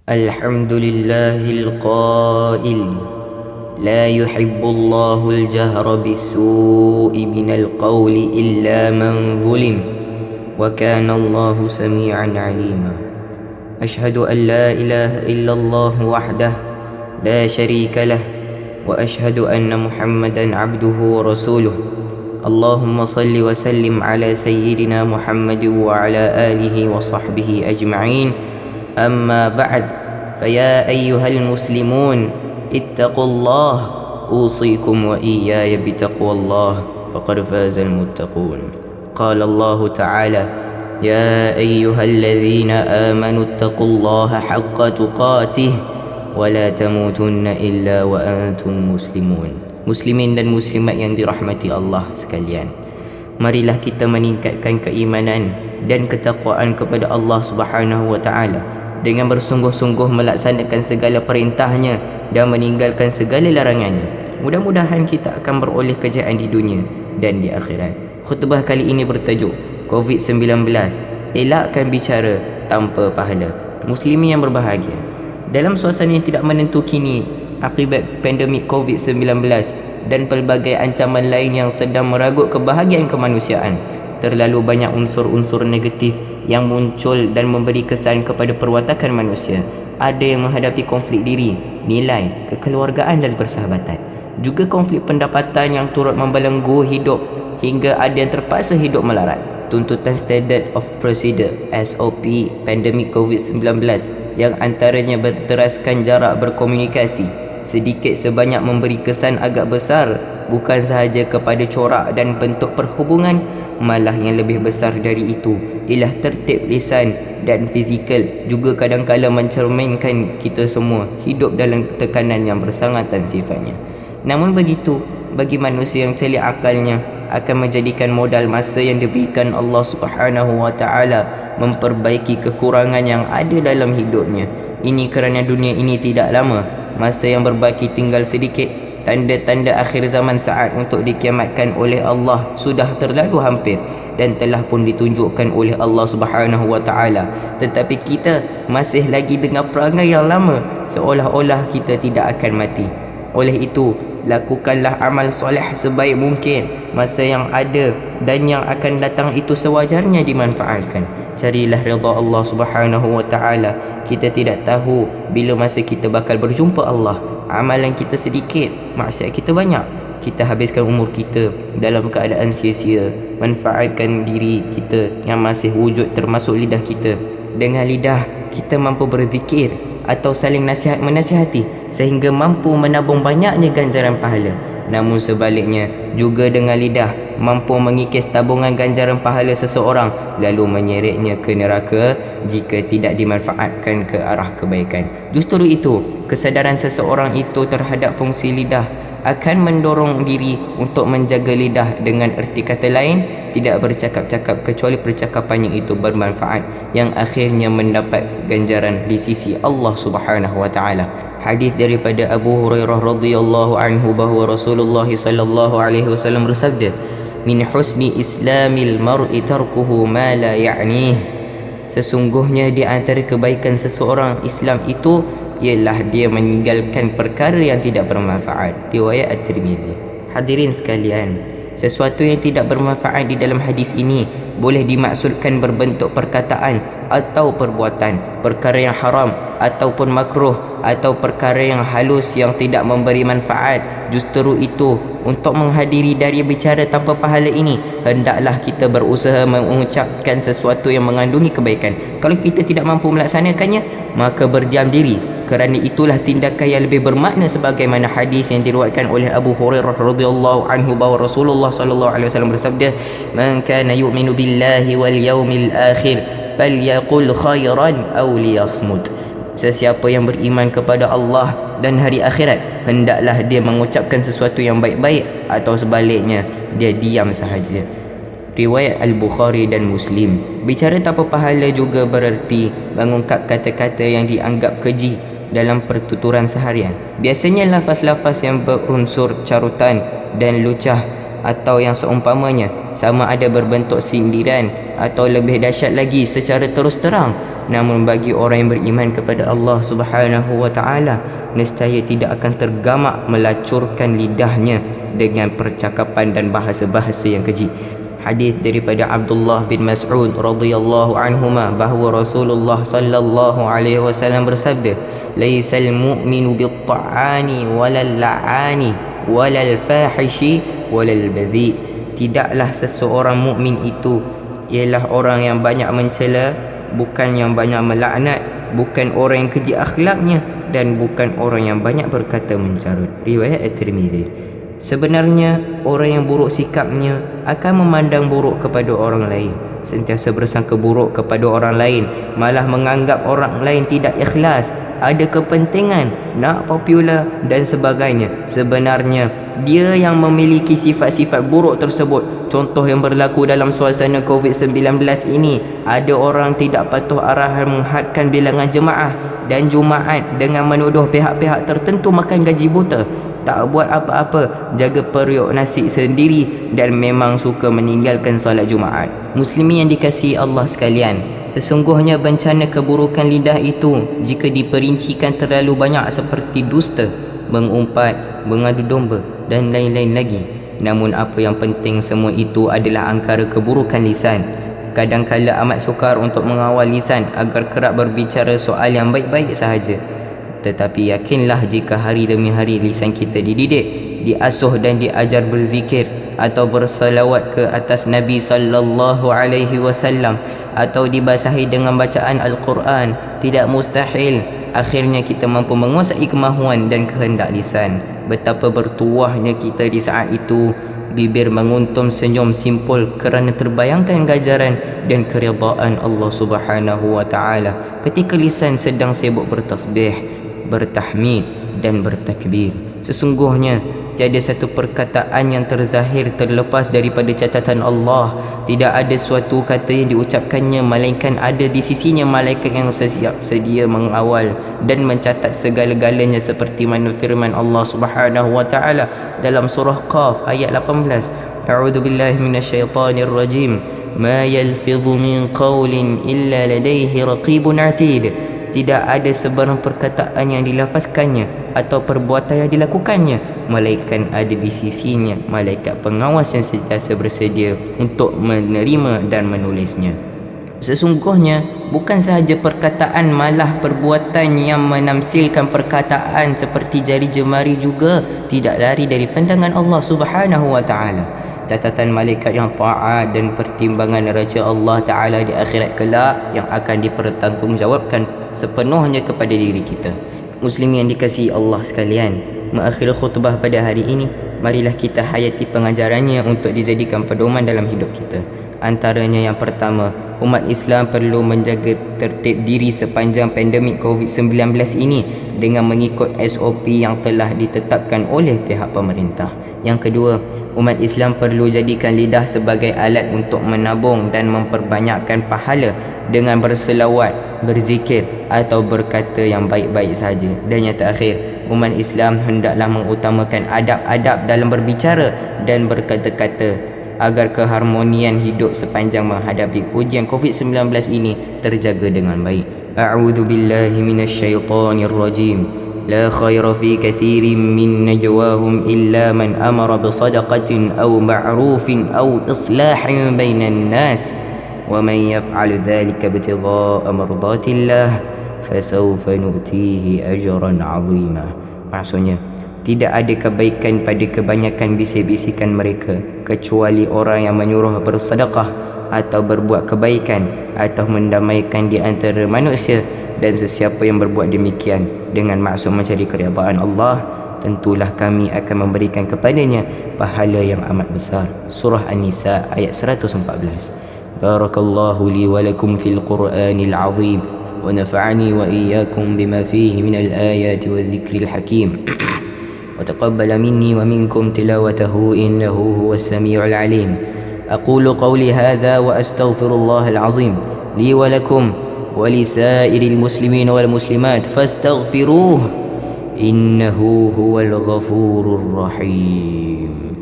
الحمد لله القائل لا يحب الله الجهر بالسوء من القول إلا من ظلم وكان الله سميعا عليما. أشهد أن لا إله إلا الله وحده لا شريك له وأشهد أن محمدا عبده ورسوله. اللهم صل وسلم على سيدنا محمد وعلى آله وصحبه أجمعين. أما بعد، فيا أيها المسلمون اتقوا الله، أوصيكم وإياي بتقوى الله فقد فاز المتقون. قال الله تعالى: يا أيها الذين آمنوا اتقوا الله حق تقاته ولا تموتن إلا وأنتم مسلمون. Muslimin dan muslimat yang dirahmati Allah sekalian, marilah kita meningkatkan keimanan dan ketakwaan kepada Allah Subhanahu wa taala dengan bersungguh-sungguh melaksanakan segala perintahnya dan meninggalkan segala larangannya. Mudah-mudahan kita akan beroleh kejayaan di dunia dan di akhirat. Khutbah kali ini bertajuk COVID-19, elakkan bicara tanpa pahala. Muslimin yang berbahagia, dalam suasana yang tidak menentu kini akibat pandemik COVID-19 dan pelbagai ancaman lain yang sedang meragut kebahagiaan kemanusiaan, terlalu banyak unsur-unsur negatif yang muncul dan memberi kesan kepada perwatakan manusia. Ada yang menghadapi konflik diri, nilai, kekeluargaan dan persahabatan. Juga konflik pendapatan yang turut membelenggu hidup hingga ada yang terpaksa hidup melarat. Tuntutan Standard of Procedure SOP pandemik COVID-19 yang antaranya berteraskan jarak berkomunikasi sedikit sebanyak memberi kesan agak besar bukan sahaja kepada corak dan bentuk perhubungan, malah yang lebih besar dari itu ialah tertib lisan dan fizikal juga kadang-kala mencerminkan kita semua hidup dalam tekanan yang bersangatan sifatnya. Namun begitu, bagi manusia yang celik akalnya akan menjadikan modal masa yang diberikan Allah Subhanahu wa taala memperbaiki kekurangan yang ada dalam hidupnya. Ini kerana dunia ini tidak lama, masa yang berbaki tinggal sedikit. Tanda-tanda akhir zaman saat untuk dikiamatkan oleh Allah sudah terlalu hampir dan telah pun ditunjukkan oleh Allah Subhanahu wa taala, tetapi kita masih lagi dengan perangai yang lama seolah-olah kita tidak akan mati. Oleh itu, lakukanlah amal soleh sebaik mungkin. Masa yang ada dan yang akan datang itu sewajarnya dimanfaatkan. Carilah redha Allah Subhanahu wa taala. Kita tidak tahu bila masa kita bakal berjumpa Allah. Amalan kita sedikit, maksiat kita banyak. Kita habiskan umur kita dalam keadaan sia-sia. Manfaatkan diri kita yang masih wujud termasuk lidah kita. Dengan lidah kita mampu berzikir atau saling menasihati sehingga mampu menabung banyaknya ganjaran pahala. Namun sebaliknya, juga dengan lidah mampu mengikis tabungan ganjaran pahala seseorang lalu menyeretnya ke neraka jika tidak dimanfaatkan ke arah kebaikan. Justru itu, kesadaran seseorang itu terhadap fungsi lidah akan mendorong diri untuk menjaga lidah. Dengan erti kata lain, tidak bercakap-cakap kecuali percakapan yang itu bermanfaat, yang akhirnya mendapat ganjaran di sisi Allah Subhanahu wa taala. Hadis daripada Abu Hurairah radhiyallahu anhu bahawa Rasulullah sallallahu alaihi wasallam bersabda, "Min husni islamil mar'i tarkuhu ma la ya'nih." Sesungguhnya di antara kebaikan seseorang Islam itu ialah dia meninggalkan perkara yang tidak bermanfaat. Riwayat At-Tirmizi. Hadirin sekalian, sesuatu yang tidak bermanfaat di dalam hadis ini boleh dimaksudkan berbentuk perkataan atau perbuatan, perkara yang haram ataupun makruh, atau perkara yang halus yang tidak memberi manfaat. Justru itu, untuk menghadiri dari bicara tanpa pahala ini, hendaklah kita berusaha mengucapkan sesuatu yang mengandungi kebaikan. Kalau kita tidak mampu melaksanakannya, maka berdiam diri, kerana itulah tindakan yang lebih bermakna, sebagaimana hadis yang diriwayatkan oleh Abu Hurairah radhiyallahu anhu bahawa Rasulullah sallallahu alaihi wasallam bersabda, "Man kana yu'minu billahi wal yawmil akhir falyaqul khairan aw liyasmut." Sesiapa yang beriman kepada Allah dan hari akhirat, hendaklah dia mengucapkan sesuatu yang baik-baik, atau sebaliknya dia diam sahaja. Riwayat Al-Bukhari dan Muslim. Bicara tanpa pahala juga bererti mengungkap kata-kata yang dianggap keji dalam pertuturan seharian. Biasanya lafaz-lafaz yang berunsur carutan dan lucah atau yang seumpamanya, sama ada berbentuk sindiran atau lebih dahsyat lagi secara terus terang. Namun bagi orang yang beriman kepada Allah Subhanahu wa taala, nescaya tidak akan tergamak melacurkan lidahnya dengan percakapan dan bahasa-bahasa yang keji. Hadis daripada Abdullah bin Mas'ud radhiyallahu anhuma bahawa Rasulullah sallallahu alaihi wasallam bersabda, "Laisal mu'minu bit-ta'ani walal la'ani walal fahishi walal badhi." Tidaklah seseorang mukmin itu ialah orang yang banyak mencela, bukan yang banyak melaknat, bukan orang yang keji akhlaknya, dan bukan orang yang banyak berkata mencarut. Riwayat At-Tirmizi. Sebenarnya orang yang buruk sikapnya akan memandang buruk kepada orang lain, sentiasa bersangka buruk kepada orang lain, malah menganggap orang lain tidak ikhlas, ada kepentingan, nak popular dan sebagainya. Sebenarnya dia yang memiliki sifat-sifat buruk tersebut. Contoh yang berlaku dalam suasana COVID-19 ini, ada orang tidak patuh arahan menghadkan bilangan jemaah dan Jumaat dengan menuduh pihak-pihak tertentu makan gaji buta, tak buat apa-apa, jaga periuk nasi sendiri dan memang suka meninggalkan solat Jumaat. Muslimin yang dikasihi Allah sekalian, sesungguhnya bencana keburukan lidah itu jika diperincikan terlalu banyak seperti dusta, mengumpat, mengadu domba dan lain-lain lagi. Namun apa yang penting semua itu adalah angkara keburukan lisan. Kadang-kala amat sukar untuk mengawal lisan agar kerap berbicara soal yang baik-baik sahaja. Tetapi yakinlah jika hari demi hari lisan kita dididik, diasuh dan diajar berzikir atau bersalawat ke atas Nabi sallallahu alaihi wasallam atau dibasahi dengan bacaan Al-Quran, tidak mustahil akhirnya kita mampu menguasai kemahuan dan kehendak lisan. Betapa bertuahnya kita di saat itu, bibir menguntum senyum simpul kerana terbayangkan ganjaran dan keridaan Allah Subhanahu wa taala ketika lisan sedang sibuk bertasbih, bertahmid dan bertakbir. Sesungguhnya tiada satu perkataan yang terzahir terlepas daripada catatan Allah. Tidak ada suatu kata yang diucapkannya melainkan ada di sisinya malaikat yang siap sedia mengawal dan mencatat segala-galanya, seperti mana firman Allah Subhanahu wa taala dalam surah Qaf ayat 18, A'udzu billahi minasyaitonir rajim, ma yalfidhu min qawlin illa ladayhi raqibun 'atid. Tidak ada sebarang perkataan yang dilafazkannya atau perbuatan yang dilakukannya melainkan ada di sisinya malaikat pengawas yang sentiasa bersedia untuk menerima dan menulisnya. Sesungguhnya bukan sahaja perkataan, malah perbuatan yang menamsilkan perkataan seperti jari jemari juga tidak lari dari pandangan Allah Subhanahu wa taala. Catatan malaikat yang taat dan pertimbangan neraca Allah Ta'ala di akhirat kelak yang akan dipertanggungjawabkan sepenuhnya kepada diri kita. Muslimin yang dikasihi Allah sekalian, mengakhiri khutbah pada hari ini, marilah kita hayati pengajarannya untuk dijadikan pedoman dalam hidup kita. Antaranya yang pertama, umat Islam perlu menjaga tertib diri sepanjang pandemik COVID-19 ini dengan mengikut SOP yang telah ditetapkan oleh pihak pemerintah. Yang kedua, umat Islam perlu jadikan lidah sebagai alat untuk menabung dan memperbanyakkan pahala dengan berselawat, berzikir atau berkata yang baik-baik sahaja. Dan yang terakhir, umat Islam hendaklah mengutamakan adab-adab dalam berbicara dan berkata-kata agar keharmonian hidup sepanjang menghadapi ujian COVID-19 ini terjaga dengan baik. A'udzu billahi minasyaitonir rajim. لا خير في كثير من نجواهم إلا من أمر بصدقة أو معروف أو إصلاح بين الناس ومن يفعل ذلك ابتغاء مرضات الله فسوف نؤتيه أجرا عظيما. Maksudnya, tidak ada kebaikan pada kebanyakan bisik-bisikan mereka kecuali orang yang menyuruh bersedekah atau berbuat kebaikan atau mendamaikan di antara manusia, dan sesiapa yang berbuat demikian dengan maksud mencari keridaan Allah, tentulah kami akan memberikan kepadanya pahala yang amat besar. Surah An-Nisa ayat 114. Barakallahu li wa lakum fil Qur'anil azim wa nafa'ani wa iyyakum bima fihi minal ayati wadh-dhikril hakim wa taqabbala minni wa minkum tilawatahu innahu huwas samiul alim. Aqulu qawli hadha wa astaghfirullahal azim li wa lakum ولسائر المسلمين والمسلمات فاستغفروه إنه هو الغفور الرحيم.